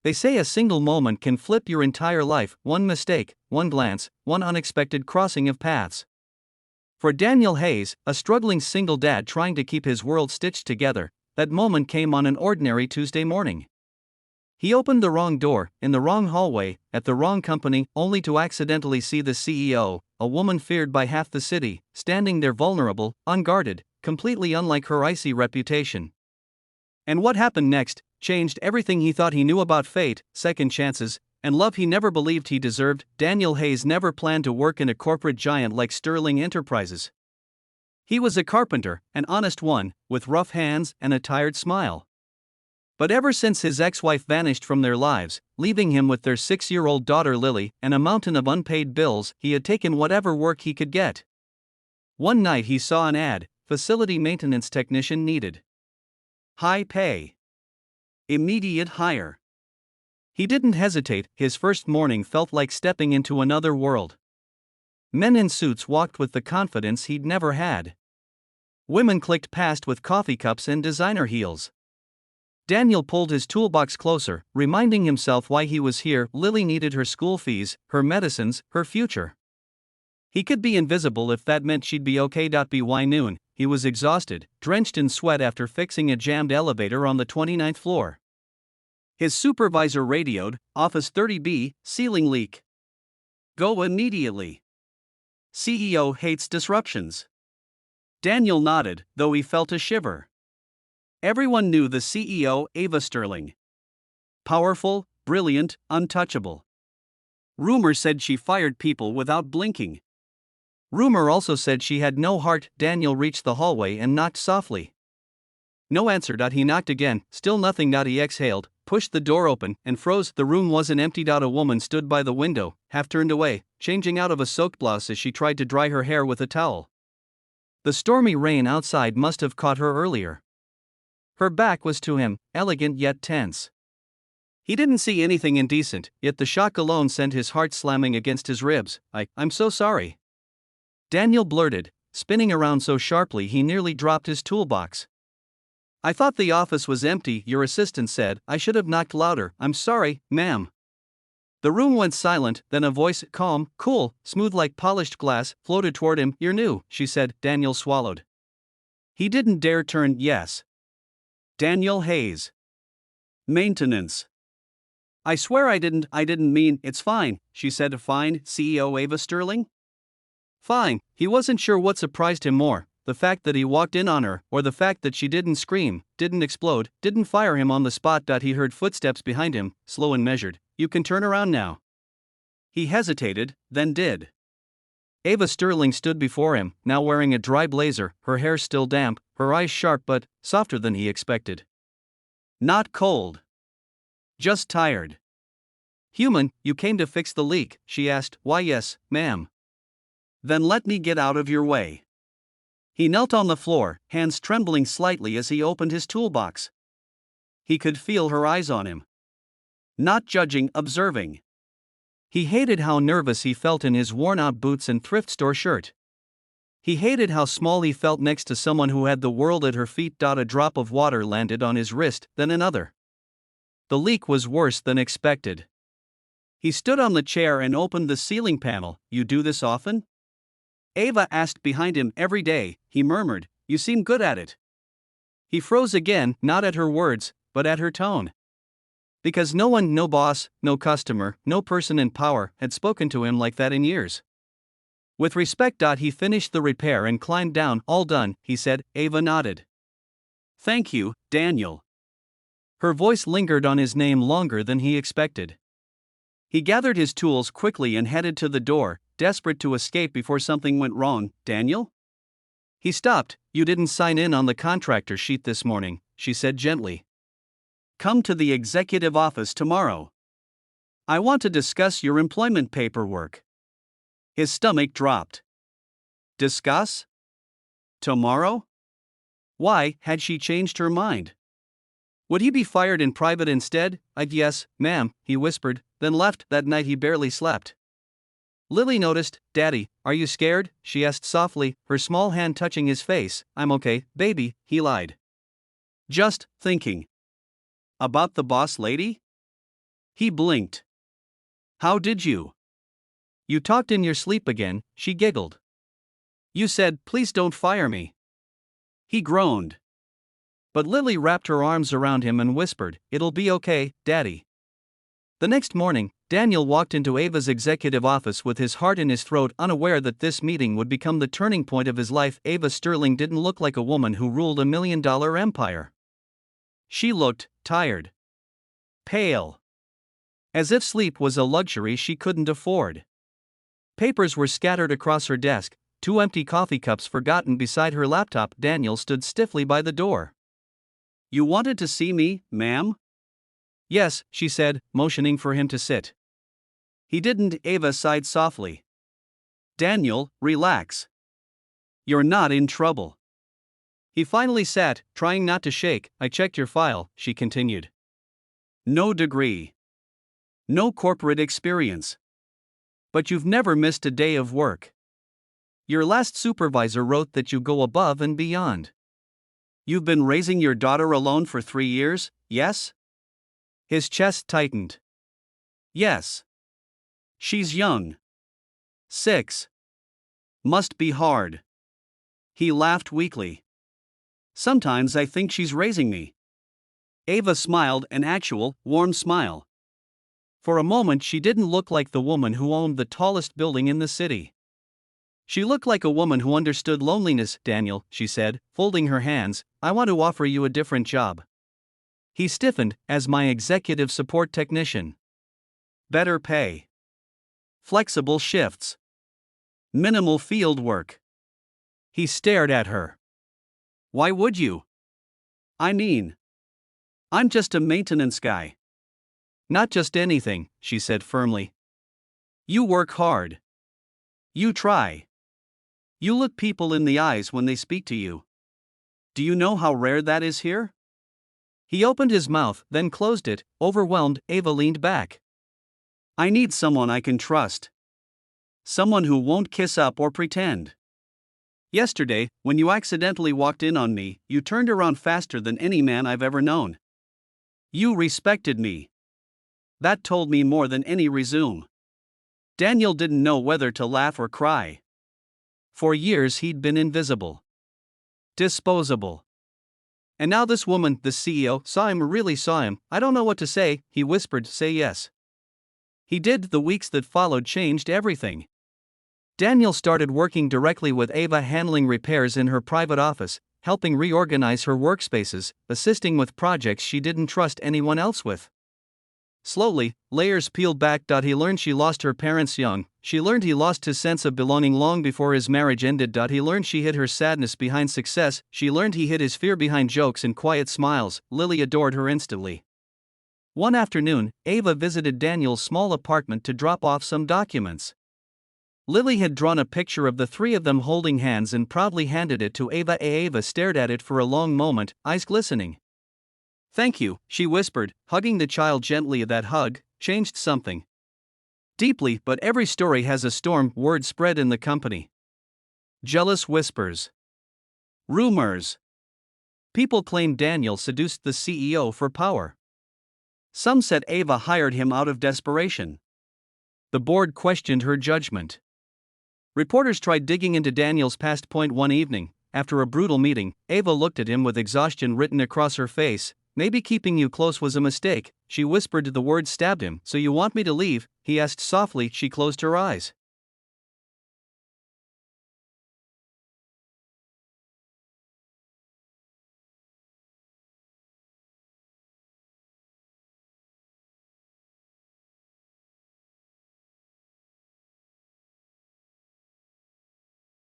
They say a single moment can flip your entire life, one mistake, one glance, one unexpected crossing of paths. For Daniel Hayes, a struggling single dad trying to keep his world stitched together, that moment came on an ordinary Tuesday morning. He opened the wrong door, in the wrong hallway, at the wrong company, only to accidentally see the CEO, a woman feared by half the city, standing there vulnerable, unguarded, completely unlike her icy reputation. And what happened next changed everything he thought he knew about fate, second chances, and love he never believed he deserved. Daniel Hayes never planned to work in a corporate giant like Sterling Enterprises. He was a carpenter, an honest one, with rough hands and a tired smile. But ever since his ex-wife vanished from their lives, leaving him with their 6-year-old daughter Lily and a mountain of unpaid bills, he had taken whatever work he could get. One night he saw an ad, facility maintenance technician needed. High pay. Immediate hire. He didn't hesitate. His first morning felt like stepping into another world. Men in suits walked with the confidence he'd never had. Women clicked past with coffee cups and designer heels. Daniel pulled his toolbox closer, reminding himself why he was here. Lily needed her school fees, her medicines, her future. He could be invisible if that meant she'd be okay. By noon, he was exhausted, drenched in sweat after fixing a jammed elevator on the 29th floor. His supervisor radioed, "Office 30B, ceiling leak. Go immediately. CEO hates disruptions." Daniel nodded, though he felt a shiver. Everyone knew the CEO, Ava Sterling. Powerful, brilliant, untouchable. Rumor said she fired people without blinking. Rumor also said she had no heart. Daniel reached the hallway and knocked softly. No answer. He knocked again, still nothing. He exhaled, pushed the door open, and froze. The room wasn't empty. A woman stood by the window, half turned away, changing out of a soaked blouse as she tried to dry her hair with a towel. The stormy rain outside must have caught her earlier. Her back was to him, elegant yet tense. He didn't see anything indecent, yet the shock alone sent his heart slamming against his ribs. I'm so sorry." Daniel blurted, spinning around so sharply he nearly dropped his toolbox. "I thought the office was empty," your assistant said. "I should have knocked louder. I'm sorry, ma'am." The room went silent, then a voice, calm, cool, smooth like polished glass, floated toward him. "You're new," she said. Daniel swallowed. He didn't dare turn. "Yes." Daniel Hayes. Maintenance. "I swear I didn't mean." "It's fine," she said. "Fine, CEO Ava Sterling?" Fine. He wasn't sure what surprised him more, the fact that he walked in on her, or the fact that she didn't scream, didn't explode, didn't fire him on the spot. He heard footsteps behind him, slow and measured. "You can turn around now." He hesitated, then did. Ava Sterling stood before him, now wearing a dry blazer, her hair still damp, her eyes sharp but softer than he expected. Not cold. Just tired. "Human, you came to fix the leak?" she asked. "Why, yes, ma'am." "Then let me get out of your way." He knelt on the floor, hands trembling slightly as he opened his toolbox. He could feel her eyes on him. Not judging, observing. He hated how nervous he felt in his worn-out boots and thrift store shirt. He hated how small he felt next to someone who had the world at her feet. A drop of water landed on his wrist, then another. The leak was worse than expected. He stood on the chair and opened the ceiling panel. "You do this often?" Ava asked behind him. "Every day," he murmured. "You seem good at it." He froze again, not at her words, but at her tone. Because no one, no boss, no customer, no person in power, had spoken to him like that in years. With respect. He finished the repair and climbed down. "All done," he said. Ava nodded. "Thank you, Daniel." Her voice lingered on his name longer than he expected. He gathered his tools quickly and headed to the door, desperate to escape before something went wrong. "Daniel?" He stopped. "You didn't sign in on the contractor sheet this morning," she said gently. "Come to the executive office tomorrow. I want to discuss your employment paperwork." His stomach dropped. Discuss? Tomorrow? Why had she changed her mind? Would he be fired in private instead? "Yes, ma'am," he whispered, then left. That night he barely slept. Lily noticed. "Daddy, are you scared?" she asked softly, her small hand touching his face. "I'm okay, baby," he lied. "Just thinking." "About the boss lady?" He blinked. How did you? You talked in your sleep again, she giggled. You said, please don't fire me. He groaned. But Lily wrapped her arms around him and whispered, it'll be okay, Daddy. The next morning, Daniel walked into Ava's executive office with his heart in his throat, unaware that this meeting would become the turning point of his life. Ava Sterling didn't look like a woman who ruled $1 million empire. She looked tired. Pale. As if sleep was a luxury she couldn't afford. Papers were scattered across her desk, 2 empty coffee cups forgotten beside her laptop. Daniel stood stiffly by the door. You wanted to see me, ma'am? Yes, she said, motioning for him to sit. He didn't. Ava sighed softly. Daniel, relax. You're not in trouble. He finally sat, trying not to shake. I checked your file, she continued. No degree. No corporate experience. But you've never missed a day of work. Your last supervisor wrote that you go above and beyond. You've been raising your daughter alone for 3 years, yes? His chest tightened. Yes. She's young. 6. Must be hard. He laughed weakly. Sometimes I think she's raising me. Ava smiled, an actual, warm smile. For a moment she didn't look like the woman who owned the tallest building in the city. She looked like a woman who understood loneliness. Daniel, she said, folding her hands, I want to offer you a different job. He stiffened, as my executive support technician. Better pay. Flexible shifts. Minimal field work. He stared at her. Why would you? I mean, I'm just a maintenance guy. Not just anything, she said firmly. You work hard. You try. You look people in the eyes when they speak to you. Do you know how rare that is here? He opened his mouth, then closed it, overwhelmed. Ava leaned back. I need someone I can trust. Someone who won't kiss up or pretend. Yesterday, when you accidentally walked in on me, you turned around faster than any man I've ever known. You respected me. That told me more than any resume. Daniel didn't know whether to laugh or cry. For years he'd been invisible. Disposable. And now this woman, the CEO, really saw him. I don't know what to say, he whispered, say yes. He did. The weeks that followed changed everything. Daniel started working directly with Ava, handling repairs in her private office, helping reorganize her workspaces, assisting with projects she didn't trust anyone else with. Slowly, layers peeled back. He learned she lost her parents young. She learned he lost his sense of belonging long before his marriage ended. He learned she hid her sadness behind success. She learned he hid his fear behind jokes and quiet smiles. Lily adored her instantly. One afternoon, Ava visited Daniel's small apartment to drop off some documents. Lily had drawn a picture of the 3 of them holding hands and proudly handed it to Ava. Ava stared at it for a long moment, eyes glistening. Thank you, she whispered, hugging the child gently. That hug changed something. Deeply, but every story has a storm. Word spread in the company. Jealous whispers. Rumors. People claimed Daniel seduced the CEO for power. Some said Ava hired him out of desperation. The board questioned her judgment. Reporters tried digging into Daniel's past. One evening, after a brutal meeting, Ava looked at him with exhaustion written across her face. Maybe keeping you close was a mistake, she whispered. The words stabbed him. So you want me to leave? He asked softly. She closed her eyes.